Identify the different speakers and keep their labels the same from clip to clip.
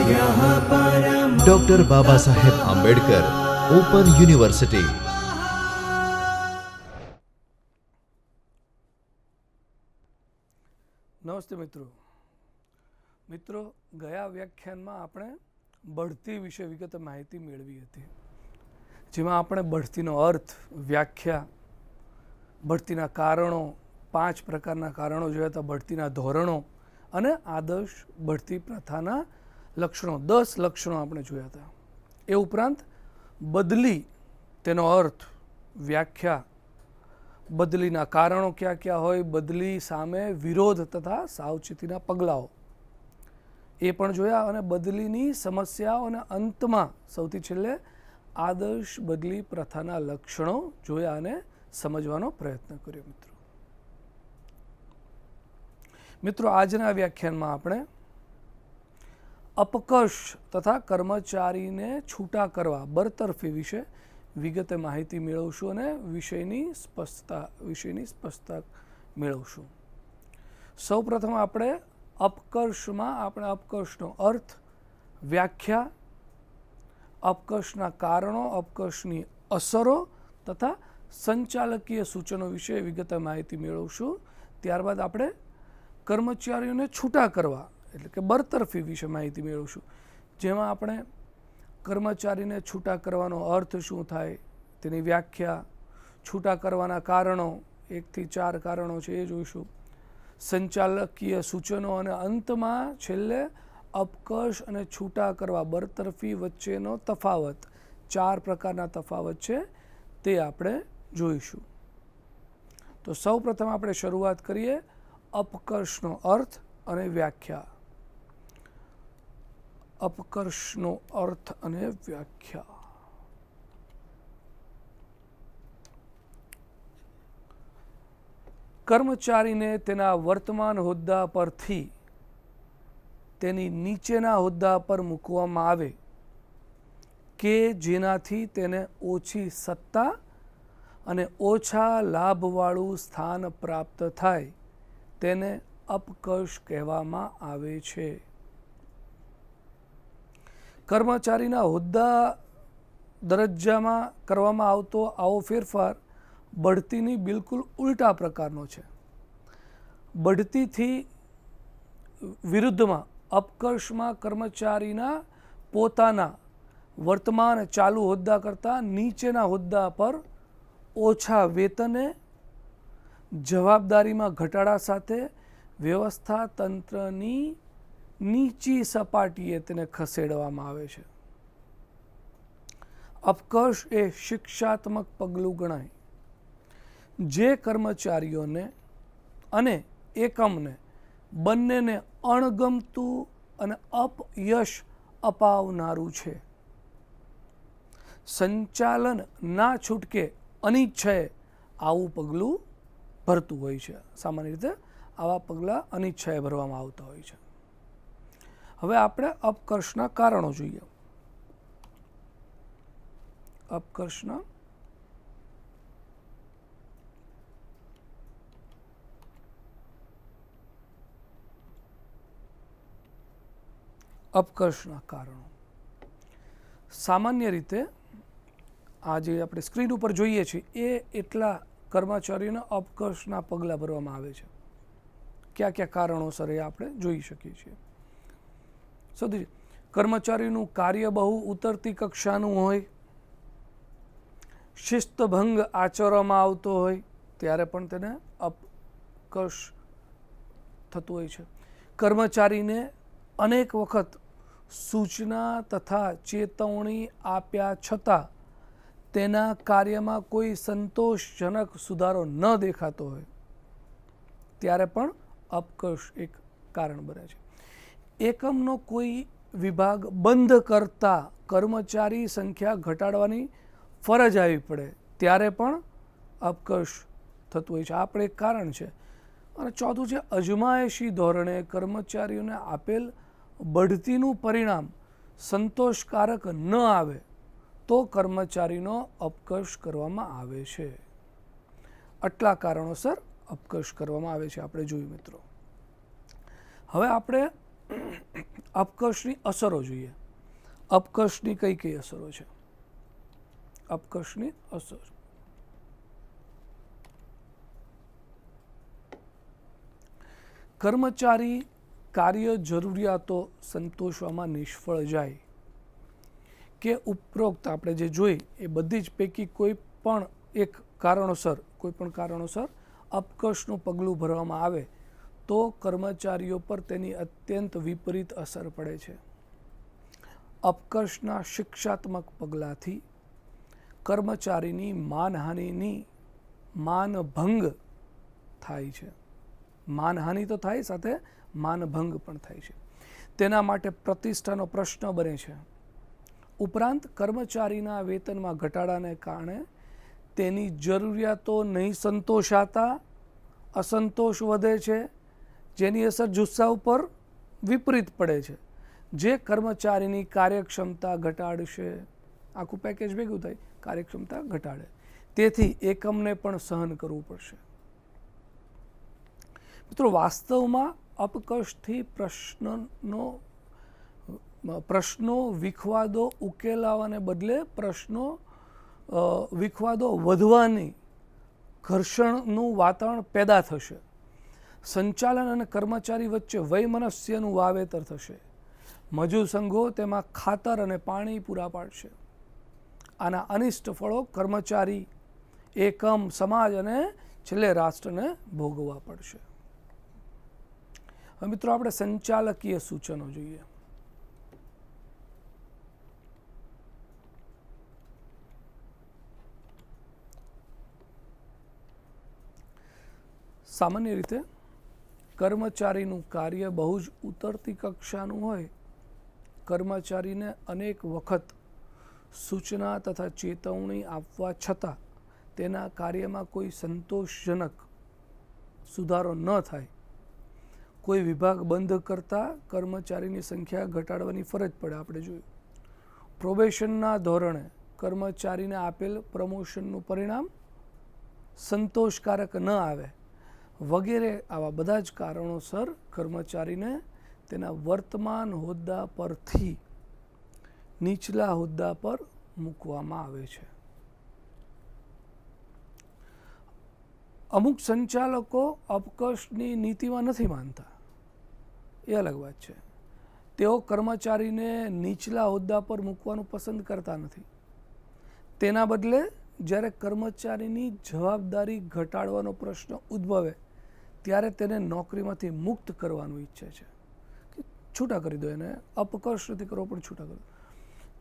Speaker 1: Doctor Baba Saheb Ambedkar open university.
Speaker 2: નમસ્તે મિત્રો ગયા વ્યાખ્યાનમાં આપણે બઢતી વિશે વિગતે માહિતી મેળવી હતી, જેમાં આપણે બઢતીનો અર્થ, વ્યાખ્યા, બઢતીના કારણો, 5 પ્રકારના કારણો જોયા હતા, બઢતીના ધોરણો અને આદર્શ બઢતી પ્રથાના લક્ષણો, 10 લક્ષણો આપણે જોયા હતા. એ ઉપરાંત બદલી, તેનો અર્થ, વ્યાખ્યા, બદલીના કારણો ક્યાં ક્યાં હોય, બદલી સામે વિરોધ તથા સાવચેતીના પગલાઓ એ પણ જોયા, અને બદલીની સમસ્યાઓ, અને અંતમાં સૌથી છેલ્લે આદર્શ બદલી પ્રથાના લક્ષણો જોયા અને સમજવાનો પ્રયત્ન કર્યો. મિત્રો આજના વ્યાખ્યાનમાં આપણે અપકર્ષ તથા કર્મચારીને છૂટા કરવા, બરતરફી વિશે વિગતે માહિતી મેળવશું અને વિષયની સ્પષ્ટતા મેળવશું. સૌપ્રથમ આપણે અપકર્ષનો અર્થ, વ્યાખ્યા, અપકર્ષના કારણો, અપકર્ષની અસરો તથા સંચાલકીય સૂચનો વિશે વિગતે માહિતી મેળવશું. ત્યારબાદ આપણે કર્મચારીઓને છૂટા કરવા એટલે કે બરતરફી વિશે માહિતી મેળવશું, જેમાં આપણે કર્મચારીને છૂટા કરવાનો અર્થ શું થાય, તેની વ્યાખ્યા, છૂટા કરવાના કારણો, 1 થી 4 કારણો છે એ જોઈશું, સંચાલકીય સૂચનો, અને અંતમાં છેલ્લે અપકર્ષ અને છૂટા કરવા, બરતરફી વચ્ચેનો તફાવત, 4 પ્રકારના તફાવત છે તે આપણે જોઈશું. તો સૌ પ્રથમ આપણે શરૂઆત કરીએ અપકર્ષનો અર્થ અને વ્યાખ્યા. અપકર્ષનો અર્થ અને વ્યાખ્યા. કર્મચારીને તેના વર્તમાન હોદ્દા પરથી તેની નીચેના હોદ્દા પર મૂકવામાં આવે કે જેનાથી તેને ઓછી સત્તા અને ઓછા લાભવાળું સ્થાન પ્રાપ્ત થાય, તેને અપકર્ષ કહેવામાં આવે છે. કર્મચારીના હોદ્દા દરજ્જામાં કરવામાં આવતો આવો ફેરફાર બઢતીની બિલકુલ ઉલટા પ્રકારનો છે. બઢતીથી વિરુદ્ધમાં અપકર્ષમાં કર્મચારીના પોતાના વર્તમાન ચાલુ હોદ્દા કરતાં નીચેના હોદ્દા પર ઓછા વેતને, જવાબદારીમાં ઘટાડા સાથે વ્યવસ્થા તંત્રની નીચી સપાટીએ તેને ખસેડવામાં આવે છે. અપકર્ષ એ શિક્ષાત્મક પગલું ગણાય જે કર્મચારીઓને અને એકમને બંનેને અણગમતું અને અપયશ અપાવનારું છે. સંચાલન ના છૂટકે અનિચ્છાએ આવું પગલું ભરતું હોય છે. સામાન્ય રીતે આવા પગલાં અનિચ્છાએ ભરવામાં આવતા હોય છે. હવે આપણે અપકર્ષના કારણો જોઈએ. અપકર્ષના કારણો. સામાન્ય રીતે આ જે આપણે સ્ક્રીન ઉપર જોઈએ છીએ એ એટલા કર્મચારીઓને અપકર્ષના પગલાં ભરવામાં આવે છે. કયા કયા કારણોસર એ આપણે જોઈ શકીએ છીએ. સૌથી કર્મચારીનું કાર્ય બહુ ઉતરતી કક્ષાનું હોય, શિસ્તભંગ આચરવામાં આવતો હોય ત્યારે પણ તેને અપકર્ષ થતું હોય છે. કર્મચારીને અનેક વખત સૂચના તથા ચેતવણી આપ્યા છતાં તેના કાર્યમાં કોઈ સંતોષજનક સુધારો ન દેખાતો હોય ત્યારે પણ અપકર્ષ એક કારણ બને છે. એકમનો કોઈ વિભાગ બંધ કરતા કર્મચારી સંખ્યા ઘટાડવાની ફરજ આવી પડે ત્યારે પણ અપકર્ષ થતું હોય છે. આ પણ એક કારણ છે. અને ચોથું છે અજમાયશી ધોરણે કર્મચારીઓને આપેલ બઢતીનું પરિણામ સંતોષકારક ન આવે તો કર્મચારીનો અપકર્ષ કરવામાં આવે છે. આટલા કારણોસર અપકર્ષ કરવામાં આવે છે આપણે જોયું મિત્રો. હવે આપણે અપકર્ષની અસરો જોઈએ. અપકર્ષની કઈ કઈ અસરો છે? અપકર્ષની અસર. કર્મચારી કાર્ય જરૂરિયાતો સંતોષવામાં નિષ્ફળ જાય કે ઉપરોક્ત આપણે જે જોઈ એ બધી જ પૈકી કોઈ પણ કારણોસર અપકર્ષનું પગલું ભરવામાં આવે તો કર્મચારીઓ પર તેની અત્યંત વિપરીત અસર પડે છે. અપકર્ષના શિક્ષાત્મક પગલાંથી કર્મચારીની માનહાનિની માનભંગ થાય છે. માનહાનિ તો થાય, સાથે માનભંગ પણ થાય છે. તેના માટે પ્રતિષ્ઠાનો પ્રશ્ન બને છે. ઉપરાંત કર્મચારીના વેતનમાં ઘટાડાને કારણે તેની જરૂરિયાતો નહીં સંતોષાતા અસંતોષ વધે છે, જેની અસર જુસ્સા ઉપર વિપરીત પડે છે, જે કર્મચારીની કાર્યક્ષમતા ઘટાડશે. આખું પેકેજ ભેગું થાય, કાર્યક્ષમતા ઘટાડે. તેથી એકમને પણ સહન કરવું પડશે. મિત્રો, વાસ્તવમાં અપકર્ષથી પ્રશ્નો વિખવાદો ઉકેલાવાને બદલે વિખવાદો વધવાની ઘર્ષણનું વાતાવરણ પેદા થશે. સંચાલન અને કર્મચારી વચ્ચે વૈમનસ્યનું વાવેતર થશે. મજૂર સંઘો તેમાં ખાતર અને પાણી પૂરા પાડશે. આના અનિષ્ટ ફળો કર્મચારી, એકમ, સમાજ અને છેલ્લે રાષ્ટ્રને ભોગવવા પડશે. હવે મિત્રો, આપણે સંચાલકીય સૂચનો જોઈએ. સામાન્ય રીતે કર્મચારીનું કાર્ય બહુ જ ઉતરતી કક્ષાનું હોય. કર્મચારીને અનેક વખત સૂચના તથા ચેતવણી આપવા છતાં તેના કાર્યમાં કોઈ સંતોષજનક સુધારો ન થાય. કોઈ વિભાગ બંધ કરતા કર્મચારીની સંખ્યા ઘટાડવાની ફરજ પડે. આપણે જોયું પ્રોબેશનના ધોરણે કર્મચારીને આપેલ પ્રમોશનનું પરિણામ સંતોષકારક ન આવે વગેરે આવા બધા જ કારણોસર કર્મચારીને તેના વર્તમાન હોદ્દા પરથી નીચલા હોદ્દા પર મૂકવામાં આવે છે. અમુક સંચાલકો અપકર્ષની નીતિમાં નથી માનતા, એ અલગ વાત છે. તેઓ કર્મચારીને નીચલા હોદ્દા પર મૂકવાનું પસંદ કરતા નથી. તેના બદલે જ્યારે કર્મચારીની જવાબદારી ઘટાડવાનો પ્રશ્ન ઉદ્ભવે ત્યારે તેને નોકરીમાંથી મુક્ત કરવાનું ઈચ્છે છે. કે છૂટા કરી દો, એને અપકર્ષ નથી કરવો પણ છૂટા કરી દો.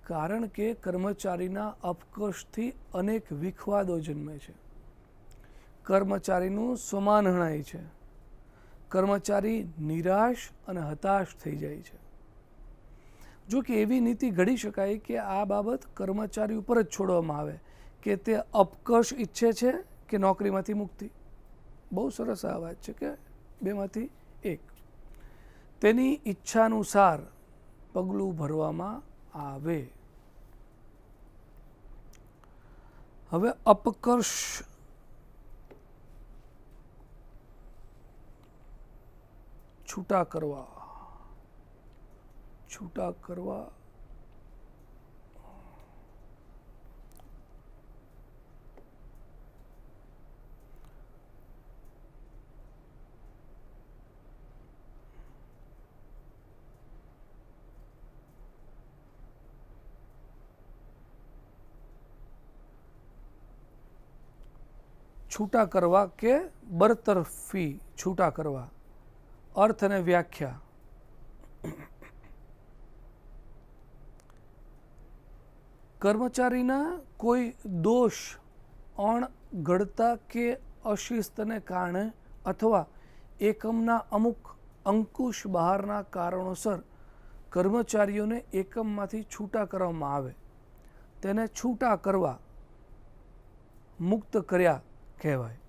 Speaker 2: કારણ કે કર્મચારીના અપકર્ષથી અનેક વિખવાદો જન્મે છે. કર્મચારીનું સ્વમાન હણાય છે. કર્મચારી નિરાશ અને હતાશ થઈ જાય છે. જો કે એવી નીતિ ઘડી શકાય કે આ બાબત કર્મચારી ઉપર જ છોડવામાં આવે કે તે અપકર્ષ ઈચ્છે છે કે નોકરીમાંથી મુક્તિ. બહુ સરસ આ વાત છે કે બેમાંથી એક. તેની ઈચ્છાનુસાર પગલું ભરવામાં આવે. હવે અપકર્ષ છૂટા કરવા કે બરતરફી છૂટા કરવા. અર્થ અને વ્યાખ્યા. કર્મચારીના કોઈ દોષ, અણઘડતા કે અશિસ્તને કારણે અથવા એકમના અમુક અંકુશ બહારના કારણોસર કર્મચારીઓને એકમમાંથી છૂટા કરવામાં આવે તેને છૂટા કરવા, મુક્ત કર્યા કહેવાય.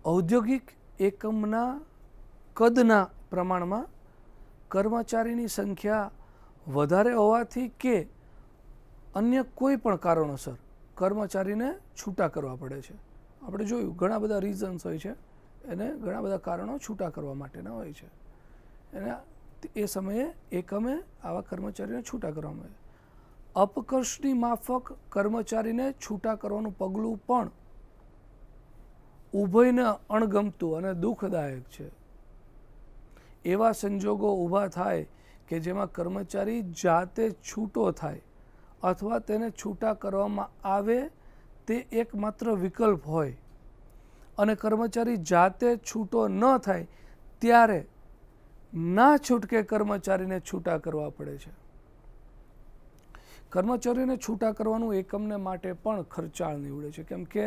Speaker 2: ઔદ્યોગિક એકમના કદના પ્રમાણમાં કર્મચારીની સંખ્યા વધારે હોવાથી કે અન્ય કોઈ પણ કારણોસર કર્મચારીને છૂટા કરવા પડે છે. આપણે જોયું ઘણા બધા રીઝન્સ હોય છે, એને ઘણા બધા કારણો છૂટા કરવા માટેના હોય છે. એના એ સમયે એકમે આવા કર્મચારીઓને છૂટા કરવામાં આવે. અપકર્ષની માફક કર્મચારીને છૂટા કરવાનું પગલું પણ ઉભયને અણગમતું અને દુઃખદાયક છે. એવા સંજોગો ઊભા થાય કે જેમાં કર્મચારી જાતે છૂટો થાય અથવા તેને છૂટા કરવામાં આવે તે એકમાત્ર વિકલ્પ હોય અને કર્મચારી જાતે છૂટો ન થાય ત્યારે ના છૂટકે કર્મચારીને છૂટા કરવા પડે છે. કર્મચારીઓને છૂટા કરવાનું એકમને માટે પણ ખર્ચાળ નીવડે છે, કેમ કે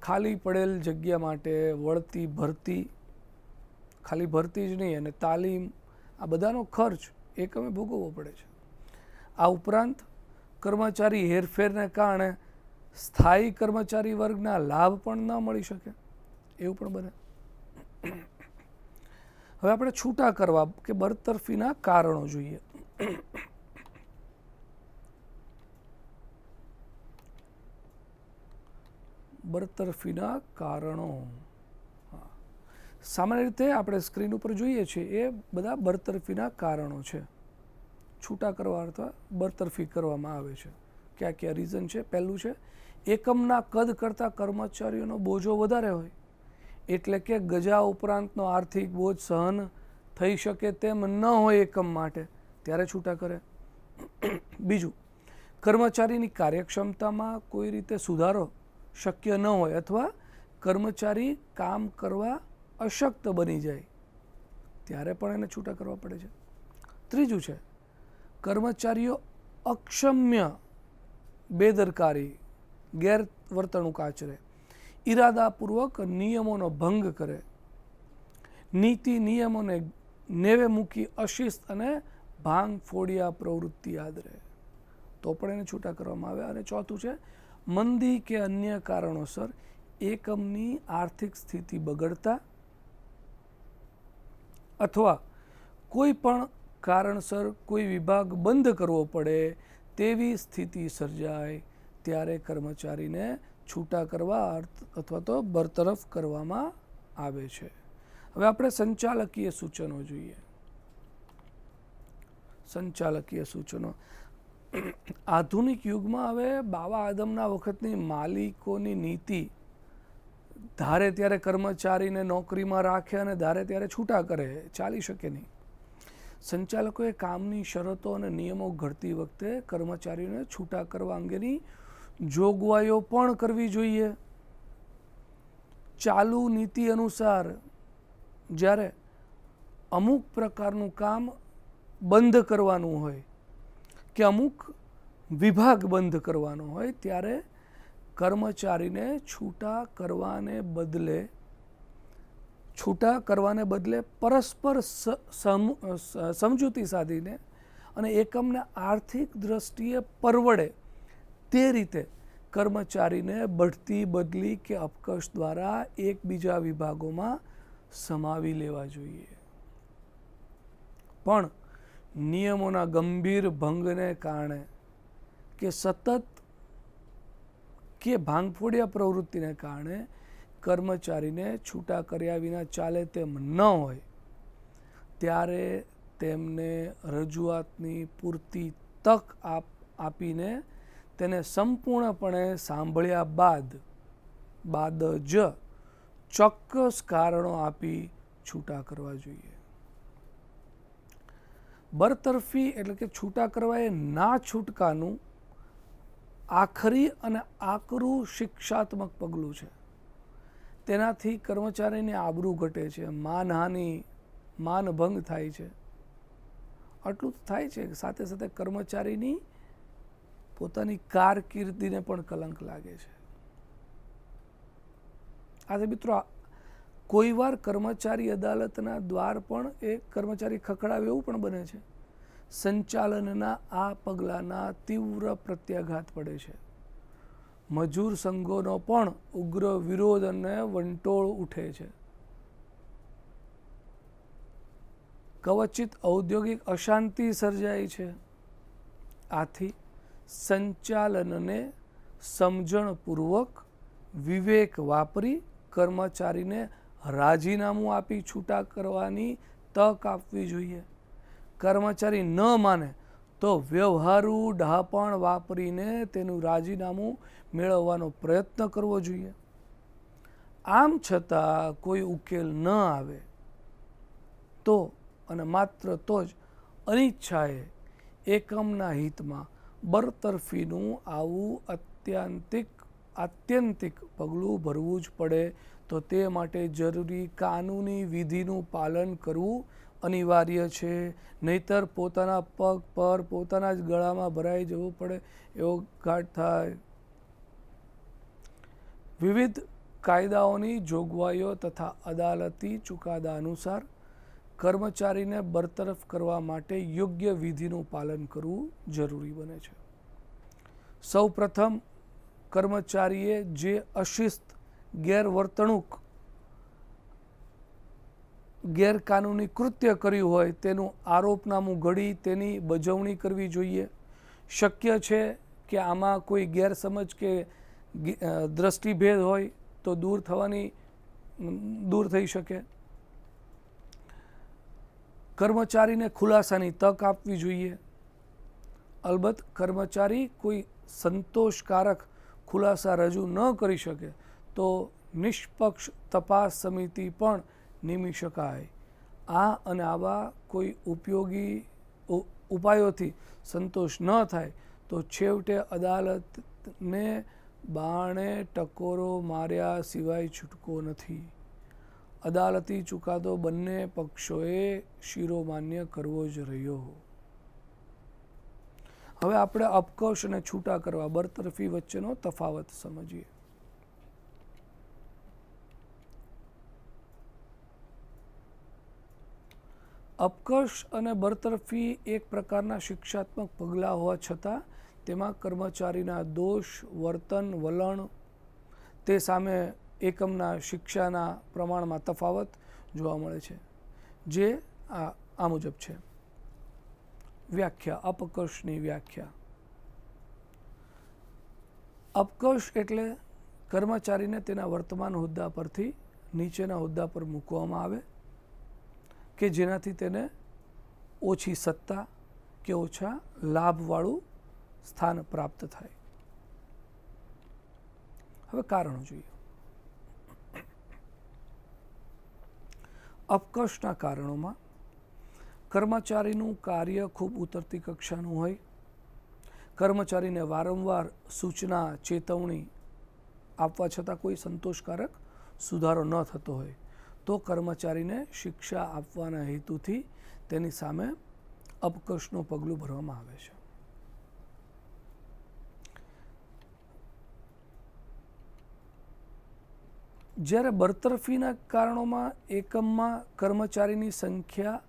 Speaker 2: ખાલી પડેલ જગ્યા માટે વળતી ભરતી, ખાલી ભરતી જ નહીં અને તાલીમ, આ બધાનો ખર્ચ એકમે ભોગવવો પડે છે. આ ઉપરાંત કર્મચારી હેરફેરને કારણે સ્થાયી કર્મચારી વર્ગના લાભ પણ ન મળી શકે, એવું પણ બને. હવે આપણે છૂટા કરવા કે બરતરફીના કારણો જોઈએ. બરતરફીના કારણો સામાન્ય રીતે આપણે સ્ક્રીન ઉપર જોઈએ છીએ એ બધા બરતરફીના કારણો છે. છૂટા કરવા અથવા બરતરફી કરવામાં આવે છે. કયા કયા રીઝન છે? પહેલું છે એકમના કદ કરતાં કર્મચારીઓનો બોજો વધારે હોય, એટલે કે ગજા ઉપરાંતનો આર્થિક બોજ સહન થઈ શકે તેમ ન હોય એકમ માટે, ત્યારે છૂટા કરે. બીજું, કર્મચારીની કાર્યક્ષમતામાં કોઈ રીતે સુધારો શક્ય ન હોય અથવા કર્મચારી કામ કરવા અશક્ત બની જાય, ત્યારે પણ એને છૂટા કરવા પડે છે. ત્રીજું છે કર્મચારીઓ અક્ષમ્ય બેદરકારી, ગેરવર્તણૂક આચરે, ઈરાદાપૂર્વક નિયમોનો ભંગ કરે, નીતિ નિયમોને નેવે મૂકી અશિસ્ત અને ભાંગ ફોડિયા પ્રવૃત્તિ આદરે, તો પણ એને છૂટા કરવામાં આવે. અને ચોથું છે મંદી કે અન્ય કારણોસર એકમની આર્થિક સ્થિતિ બગડતા અથવા કોઈ પણ કારણસર કોઈ વિભાગ બંધ કરવો પડે તેવી સ્થિતિ સર્જાય, ત્યારે કર્મચારીને છૂટા કરવા અથવા તો બરતરફ કરવામાં આવે છે. હવે આપણે સંચાલકીય સૂચનો જોઈએ. સંચાલકીય સૂચનો આધુનિક યુગમાં હવે બાવા આદમના વખતની માલિકોની નીતિ ધારે ત્યારે કર્મચારીને નોકરીમાં રાખે અને ધારે ત્યારે છૂટા કરે, ચાલી શકે નહીં. સંચાલકોએ કામની શરતો અને નિયમો ઘડતી વખતે કર્મચારીઓને છૂટા કરવા અંગેની જોગવાઈઓ પણ કરવી જોઈએ. ચાલુ નીતિ અનુસાર જ્યારે અમુક પ્રકારનું કામ બંધ કરવાનું હોય કે અમુક વિભાગ બંધ કરવાનો હોય, ત્યારે કર્મચારીને છૂટા કરવાને બદલે પરસ્પર સમજૂતી સાધીને અને એકમને આર્થિક દ્રષ્ટિએ પરવડે તે રીતે કર્મચારીને બઢતી, બદલી કે અપકર્ષ દ્વારા એકબીજા વિભાગોમાં સમાવી લેવા જોઈએ. પણ નિયમોના ગંભીર ભંગને કારણે કે સતત કે ભાંગફોડિયા પ્રવૃત્તિને કારણે કર્મચારીને છૂટા કર્યા વિના ચાલે તેમ ન હોય, ત્યારે તેમને રજૂઆતની પૂરતી તક આપીને તેને સંપૂર્ણપણે સાંભળ્યા બાદ જ ચોક્કસ કારણો આપી છૂટા કરવા જોઈએ. બરતરફી એટલે કે છૂટા કરવા એ ના છૂટકાનું આખરી અને આકરું શિક્ષાત્મક પગલું છે. તેનાથી કર્મચારીની આબરૂ ઘટે છે, માનહાનિ, માનભંગ થાય છે. આટલું થાય છે, સાથે સાથે કર્મચારીની પોતાની કારકિર્દીને પણ કલંક લાગે છે. આજે મિત્રો કોઈવાર કર્મચારી અદાલતના દ્વાર પણ એ કર્મચારી ખખડાવે એવું પણ બને છે. સંચાલનના આ પગલાંના તીવ્ર પ્રત્યાઘાત પડે છે. મજૂર સંઘોનો પણ ઉગ્ર વિરોધ અને વંટોળ ઉઠે છે. કવચિત ઔદ્યોગિક અશાંતિ સર્જાય છે. આથી સંચાલનને સમજણપૂર્વક વિવેક વાપરી કર્મચારીને રાજીનામું આપી છૂટા કરવાની તક આપવી જોઈએ. કર્મચારી ન માને તો વ્યવહારુ ડહાપણ વાપરીને તેનું રાજીનામું મેળવવાનો પ્રયત્ન કરવો જોઈએ. આમ છતાં કોઈ ઉકેલ ન આવે તો અને માત્ર તો જ અનિચ્છાએ એકમના હિતમાં બરતરફીનું આવું આત્યંતિક પગલું ભરવું જ પડે તો તે માટે જરૂરી કાનૂની વિધિનું પાલન કરવું અનિવાર્ય છે. નહીતર પોતાના પગ પર પોતાના જ ગળામાં ભરાઈ જવું પડે એવો ઘાટ થાય. વિવિધ કાયદાઓની જોગવાઈઓ તથા અદાલતી ચુકાદા અનુસાર કર્મચારીને બરતરફ કરવા માટે યોગ્ય વિધિનું પાલન કરવું જરૂરી બને છે. સૌ પ્રથમ કર્મચારીએ જે અશિસ્ત, ગેરવર્તણૂક, ગેરકાનૂની કૃત્ય કર્યું હોય તેનું આરોપનામું ઘડી તેની બજવણી કરવી જોઈએ. શક્ય છે કે આમાં કોઈ ગેરસમજ કે દ્રષ્ટિભેદ હોય તો દૂર થઈ શકે. કર્મચારીને ખુલાસાની તક આપવી જોઈએ. અલબત્ત કર્મચારી કોઈ સંતોષકારક ખુલાસા રજૂ ન કરી શકે તો નિષ્પક્ષ તપાસ સમિતિ પણ નિમી શકાય. આ અને આવા કોઈ ઉપયોગી ઉપાયોથી સંતોષ ન થાય તો છેવટે અદાલતને બાણે ટકોરો માર્યા સિવાય છૂટકો નથી. અદાલતી ચુકાદો બંને પક્ષોએ શિરોમાન્ય કરવો જ રહ્યો. હવે આપણે અપકર્ષ અને છૂટા કરવા, બરતરફી વચ્ચેનો તફાવત સમજીએ. અપકર્ષ અને બરતરફી એક પ્રકારના શિક્ષાત્મક પગલાં હોવા છતાં તેમાં કર્મચારીના દોષ, વર્તન, વલણ તે સામે એકમના શિક્ષાના પ્રમાણમાં તફાવત જોવા મળે છે, જે આ મુજબ છે. વ્યાખ્યા, અપકર્ષની વ્યાખ્યા. અપકર્ષ એટલે કર્મચારીને તેના વર્તમાન હોદ્દા પરથી નીચેના હોદ્દા પર મૂકવામાં આવે કે જેનાથી તેને ઓછી સત્તા કે ઓછા લાભવાળું સ્થાન પ્રાપ્ત થાય. હવે કારણો જોઈએ. અપકર્ષના કારણોમાં કર્મચારીનું કાર્ય ખૂબ ઉતરતી કક્ષાનું હોય, કર્મચારીને વારંવાર સૂચના, ચેતવણી આપવા છતાં કોઈ સંતોષકારક સુધારો ન થતો હોય તો કર્મચારીને શિક્ષા આપવાના હેતુથી તેની સામે અપકર્ષનું પગલું ભરવામાં આવે છે. જ્યારે બરતરફીના કારણોમાં એકમમાં કર્મચારીની સંખ્યા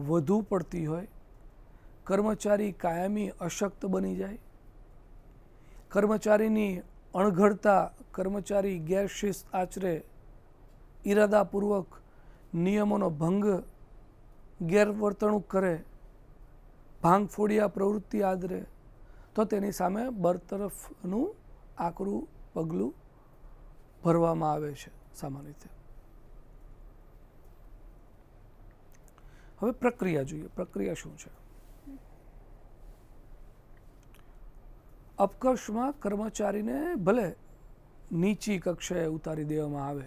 Speaker 2: વધુ પડતી હોય, કર્મચારી કાયમી અશક્ત બની જાય, કર્મચારીની અણઘડતા, કર્મચારી ગેરશિસ્ત આચરે, ઈરાદાપૂર્વક નિયમોનો ભંગ, ગેરવર્તણૂક કરે, ભાંગફોડિયા પ્રવૃત્તિ આદરે તો તેની સામે બરતરફનું આકરું પગલું ભરવામાં આવે છે સામાન્ય રીતે. હવે પ્રક્રિયા જોઈએ. પ્રક્રિયા શું છે? અપકર્ષમાં કર્મચારીને ભલે નીચી કક્ષાએ ઉતારી દેવામાં આવે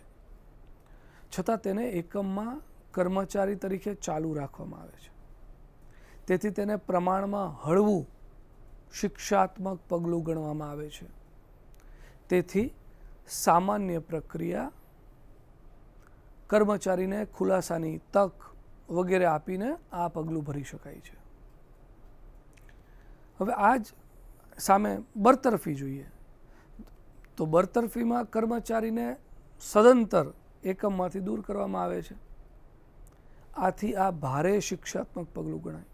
Speaker 2: છતાં તેને એકમમાં કર્મચારી તરીકે ચાલુ રાખવામાં આવે છે. તેથી તેને પ્રમાણમાં હળવું શિક્ષાત્મક પગલું ગણવામાં આવે છે. તેથી સામાન્ય પ્રક્રિયા કર્મચારીને ખુલાસાની તક વગેરે આપીને આ પગલું ભરી શકાય છે. હવે આ જ સામે બરતરફી જોઈએ તો બરતરફીમાં કર્મચારીને સદંતર એકમમાંથી દૂર કરવામાં આવે છે. આથી આ ભારે શિક્ષાત્મક પગલું ગણાય.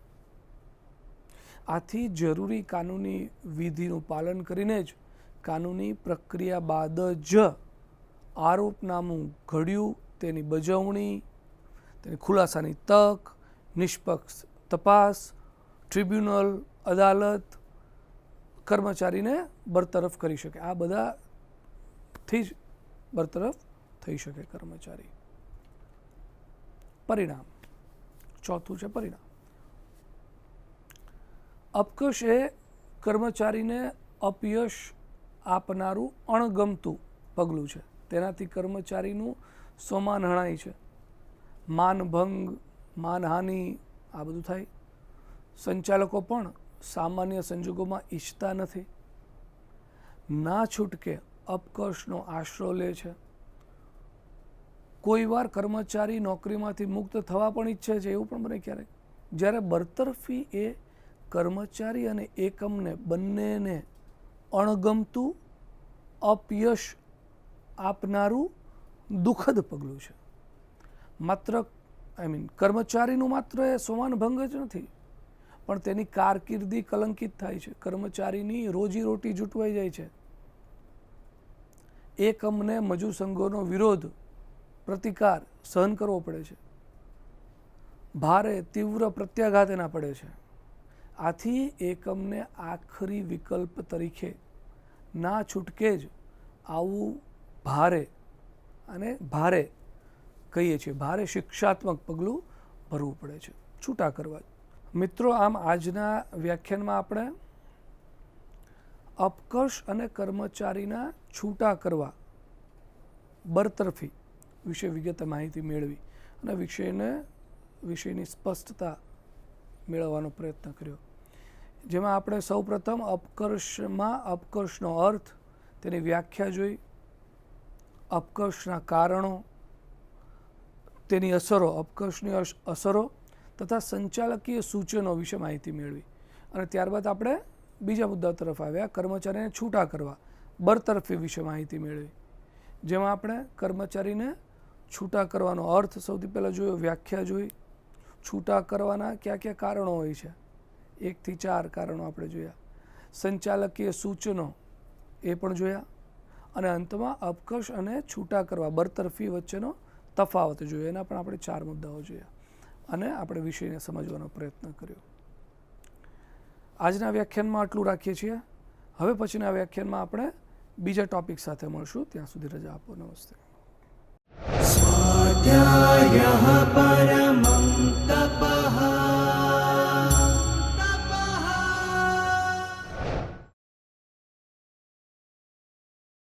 Speaker 2: આથી જરૂરી કાનૂની વિધિનું પાલન કરીને જ કાનૂની પ્રક્રિયા બાદ જ આરોપનામું ઘડ્યું, તેની બજવણી, તેની ખુલાસાની તક, નિષ્પક્ષ તપાસ, ટ્રિબ્યુનલ, અદાલત કર્મચારીને બરતરફ કરી શકે. આ બધાથી જ બરતરફ થઈ શકે કર્મચારી. પરિણામ. ચોથું છે પરિણામ. અપકશ એ કર્મચારીને અપયશ આપનારું અણગમતું પગલું છે. તેનાથી કર્મચારીનું સ્વમાન હણાય છે, માનભંગ, માનહાનિ આ બધું થાય. સંચાલકો પણ સામાન્ય સંજોગોમાં ઈચ્છતા નથી. ના છૂટકે અપકર્ષનો આશરો લે છે. કોઈ વાર કર્મચારી નોકરીમાંથી મુક્ત થવા પણ ઈચ્છે છે, એવું પણ બને ક્યારેક. જ્યારે બરતરફી એ કર્મચારી અને એકમને બંનેને અણગમતું અપયશ આપનારું દુઃખદ પગલું છે. માત્ર કર્મચારીનું માત્ર એ સ્વમાન ભંગ જ નથી, પણ તેની કારકિર્દી કલંકિત થાય છે. કર્મચારીની રોજીરોટી જૂટવાઈ જાય છે. એકમને મજૂર સંઘોનો વિરોધ પ્રતિકાર સહન કરવો પડે છે. ભારે તીવ્ર પ્રત્યાઘાત એના પડે છે. આથી એકમને આખરી વિકલ્પ તરીકે ના છૂટકે જ આવું ભારે કહીએ છીએ, ભારે શિક્ષાત્મક પગલું ભરવું પડે છે, છૂટા કરવા. મિત્રો, આમ આજના વ્યાખ્યાનમાં આપણે અપકર્ષ અને કર્મચારીના છૂટા કરવા, બરતરફી વિશે વિગતે માહિતી મેળવી અને વિષયની સ્પષ્ટતા મેળવવાનો પ્રયત્ન કર્યો. જેમાં આપણે સૌપ્રથમ અપકર્ષનો અર્થ, તેની વ્યાખ્યા જોઈ, અપકર્ષના કારણો, તેની અસરો, અપકર્ષની અસરો તથા સંચાલકીય સૂચનો વિશે માહિતી મેળવી. અને ત્યારબાદ આપણે બીજા મુદ્દા તરફ આવ્યા, કર્મચારીને છૂટા કરવા, બરતરફી વિશે માહિતી મેળવી. જેમાં આપણે કર્મચારીને છૂટા કરવાનો અર્થ સૌથી પહેલાં જોયો, વ્યાખ્યા જોઈ, છૂટા કરવાના કયા કયા કારણો હોય છે, 1 થી 4 કારણો આપણે જોયા, સંચાલકીય સૂચનો એ પણ જોયા, અને અંતમાં અપકર્ષ અને છૂટા કરવા, બરતરફી વચ્ચેનો તફાવત જોયો. એના પણ આપણે 4 મુદ્દાઓ જોયા અને આપણે વિષયને સમજવાનો પ્રયત્ન કર્યો. આજના વ્યાખ્યાનમાં આટલું રાખીએ છીએ. હવે પછીના વ્યાખ્યાનમાં આપણે બીજા ટોપિક સાથે મળશું. ત્યાં સુધી રજા આપો. નમસ્તે. સ્વાધ્યાયઃ